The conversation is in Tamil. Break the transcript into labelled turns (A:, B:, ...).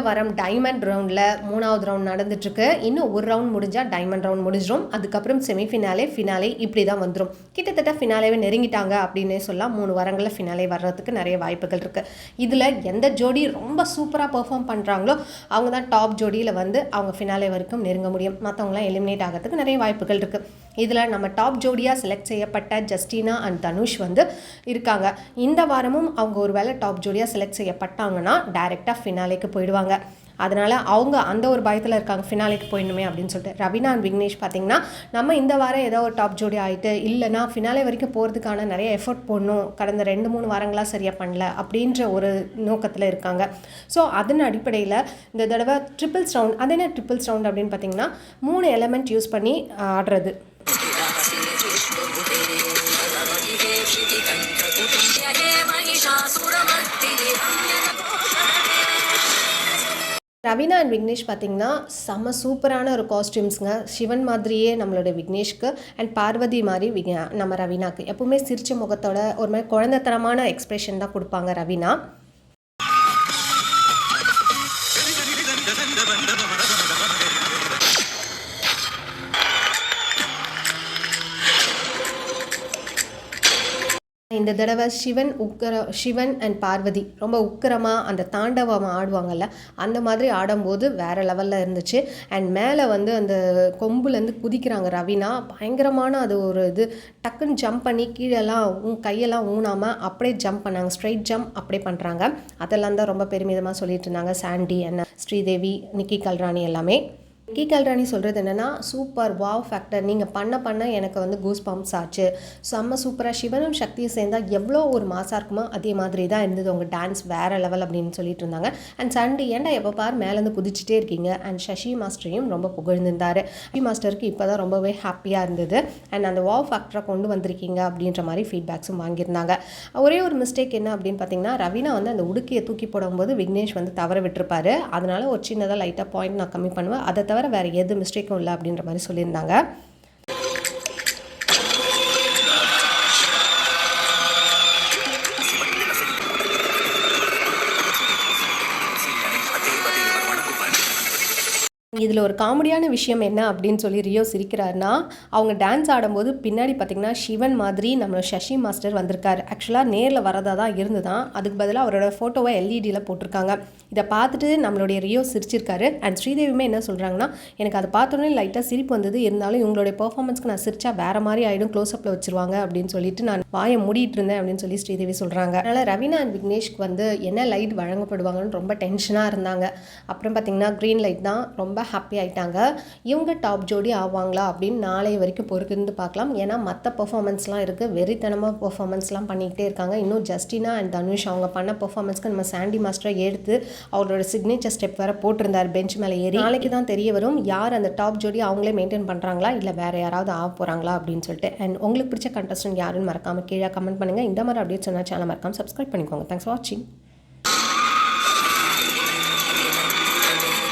A: வாரம் டைமண்ட் ரவுண்டில் 3வது ரவுண்ட் நடந்துட்டுருக்கு. இன்னும் ஒரு ரவுண்ட் முடிஞ்சால் டைமண்ட் ரவுண்ட் முடிஞ்சிடும். அதுக்கப்புறம் செமிஃபினாலே ஃபினாலே இப்படி தான் வந்துடும். கிட்டத்தட்ட ஃபினாலேவே நெருங்கிட்டாங்க அப்படின்னே சொல்லலாம். 3 வாரங்களில் ஃபினாலே வர்றதுக்கு நிறைய வாய்ப்புகள் இருக்குது. இதில் எந்த ஜோடி ரொம்ப சூப்பராக பெர்ஃபார்ம் பண்ணுறாங்களோ அவங்க தான் டாப் ஜோடியில் வந்து அவங்க ஃபினாலே வரைக்கும் நெருங்க முடியும். மற்றவங்களாம் எலிமினேட் ஆகிறதுக்கு நிறைய வாய்ப்புகள் இருக்குது. இதில் நம்ம டாப் ஜோடியாக செலக்ட் செய்யப்பட்ட ஜஸ்டினா அண்ட் தனுஷ் வந்து இருக்காங்க. இந்த வாரமும் அவங்க ஒரு வேளை டாப் ஜோடியாக செலக்ட் செய்யப்பட்டாங்கன்னா டைரெக்டாக ஃபினாலேக்கு போயிடுவாங்க. அதனால் அவங்க அந்த ஒரு பயத்தில் இருக்காங்க, ஃபினாலேக்கு போயிடணுமே அப்படின்னு சொல்லிட்டு. ரவீனா அண்ட் விக்னேஷ் பார்த்திங்கன்னா நம்ம இந்த வாரம் ஏதோ ஒரு டாப் ஜோடி ஆகிட்டு இல்லைனா ஃபினாலே வரைக்கும் போகிறதுக்கான நிறைய எஃபர்ட் போடணும், கடந்த 2-3 வாரங்களாக சரியாக பண்ணல அப்படின்ற ஒரு நோக்கத்தில் இருக்காங்க. ஸோ அதன் அடிப்படையில் இந்த தடவை ட்ரிபிள்ஸ் ரவுண்ட், அது என்ன ட்ரிபிள்ஸ் ரவுண்ட் அப்படின்னு பார்த்திங்கன்னா 3 எலமெண்ட் யூஸ் பண்ணி ஆடுறது. ரவீனா அண்ட் விக்னேஷ் பார்த்திங்கன்னா செம்ம சூப்பரான ஒரு காஸ்டியூம்ஸுங்க. சிவன் மாதிரியே நம்மளோட விக்னேஷ்க்கு அண்ட் பார்வதி மாதிரி நம்ம ரவீனாக்கு எப்பவுமே சிரிச்ச முகத்தோட ஒரு மாதிரி குழந்தைத்தனமான எக்ஸ்பிரஷன் தான் கொடுப்பாங்க ரவீனா. இந்த தடவை சிவன் அண்ட் பார்வதி ரொம்ப உக்கிரமாக அந்த தாண்டவம் ஆடுவாங்கல்ல, அந்த மாதிரி ஆடும்போது வேறு லெவலில் இருந்துச்சு. அண்ட் மேலே வந்து அந்த கொம்புலேருந்து குதிக்கிறாங்க ரவீனா, பயங்கரமான அது ஒரு இது. டக்குன்னு ஜம்ப் பண்ணி கீழெல்லாம் கையெல்லாம் ஊனாமல் அப்படியே ஜம்ப் பண்ணாங்க, ஸ்ட்ரைட் ஜம்ப் அப்படியே பண்ணுறாங்க. அதெல்லாம் தான் ரொம்ப பெருமிதமாக சொல்லிட்டு இருந்தாங்க சாண்டி அண்ட் ஸ்ரீதேவி, நிக்கி கல்ராணி எல்லாமே. நிக்கி கல்ராணி சொல்கிறது என்னென்னா, சூப்பர் வாவ் ஃபேக்டர், நீங்கள் பண்ண எனக்கு வந்து கூஸ் பம்ப்ஸ் ஆச்சு, செம்ம சூப்பராக. சிவனும் சக்தியும் சேர்ந்தால் எவ்வளோ ஒரு மாசாக இருக்குமோ அதே மாதிரி தான் இருந்தது உங்கள் டான்ஸ், வேறு லெவல் அப்படின்னு சொல்லிட்டு இருந்தாங்க. அண்ட் சண்டி ஏன்டா எப்போ பார் மேலேருந்து குதிச்சுட்டே இருக்கீங்க. அண்ட் சசி மாஸ்டரையும் ரொம்ப புகழ்ந்திருந்தார். சசி மாஸ்டருக்கு இப்போ தான் ரொம்பவே ஹாப்பியாக இருந்தது. அண்ட் அந்த வாவ் ஃபேக்டரை கொண்டு வந்திருக்கீங்க அப்படின்ற மாதிரி ஃபீட்பேக்ஸும் வாங்கியிருந்தாங்க. ஒரே ஒரு மிஸ்டேக் என்ன அப்படின்னு பார்த்தீங்கன்னா, ரவீனா வந்து அந்த உடுக்கையை தூக்கி போடும்போது விக்னேஷ் வந்து தவற விட்டுருப்பாரு. அதனால் ஒரு சின்னதாக லைட்டாக பாயிண்ட் நான் கம்மி பண்ணுவேன், அதை தவிர வேறு எது மிஸ்டேக்கும் இல்லை அப்படின்ற மாதிரி சொல்லியிருந்தாங்க. இதில் ஒரு காமெடியான விஷயம் என்ன அப்படின்னு சொல்லி ரியோ சிரிக்கிறாருன்னா, அவங்க டான்ஸ் ஆடும்போது பின்னாடி பார்த்திங்கன்னா சிவன் மாதிரி நம்ம சசி மாஸ்டர் வந்திருக்காரு. ஆக்சுவலாக நேரில் வரதாக தான் இருந்துதான், அதுக்கு பதிலாக அவரோட ஃபோட்டோவை எல்இடியில் போட்டிருக்காங்க. இதை பார்த்துட்டு நம்மளுடைய ரியோ சிரிச்சிருக்காரு. அண்ட் ஸ்ரீதேவியுமே என்ன சொல்கிறாங்கன்னா, எனக்கு அதை பார்த்தோன்னே லைட்டாக சிரிப்பு வந்தது, இருந்தாலும் இவங்களுடைய பெர்ஃபார்மன்ஸ்க்கு நான் சிரிச்சா வேறு மாதிரி ஆகிடும், க்ளோஸ்அப்பில் வச்சுருவாங்க அப்படின்னு சொல்லிட்டு நான் வாயை மூடிட்டு இருந்தேன் அப்படின்னு சொல்லி ஸ்ரீதேவி சொல்கிறாங்க. அதனால் ரவீனா அண்ட் விக்னேஷ்க்கு வந்து என்ன லைட் வழங்கப்படுவாங்கன்னு ரொம்ப டென்ஷனாக இருந்தாங்க. அப்புறம் பார்த்திங்கன்னா க்ரீன் லைட் தான், ரொம்ப ஹாப்பி ஆகிட்டாங்க. இவங்க டாப் ஜோடி ஆவாங்களா அப்படின்னு நாளை வரைக்கும் பொறுத்திருந்து பார்க்கலாம். ஏன்னா மற்ற பெர்ஃபார்மன்ஸ்லாம் இருக்குது, வெறித்தனமாக பெர்ஃபார்மன்ஸ்லாம் பண்ணிக்கிட்டே இருக்காங்க. இன்னும் ஜஸ்டினா அண்ட் தனுஷ் அவங்க பண்ண பெர்ஃபார்மன்ஸ்க்கு நம்ம சாண்டி மாஸ்டரை எடுத்து அவரோட சிக்னேச்சர் ஸ்டெப் வேறு போட்டிருந்தார் பெஞ்ச் மேலே ஏறி. நாளைக்கு தான் தெரிய வரும் யார் அந்த டாப் ஜோடி அவங்களே மெயின்டைன் பண்ணுறாங்களா இல்லை வேறு யாராவது ஆக போகிறாங்களா அப்படின்னு சொல்லிட்டு. அண்ட் உங்களுக்கு பிடிச்ச கண்டஸ்டன்ட் யாருன்னு மறக்காமல் கீழே கமெண்ட் பண்ணுங்கள். இந்த மாதிரி அப்டேட்ஸ் சொன்னால் சேனல் மறக்காமல் சப்ஸ்கிரைப் பண்ணிக்கோங்க. தேங்க்ஸ் ஃபார் வாட்சிங்.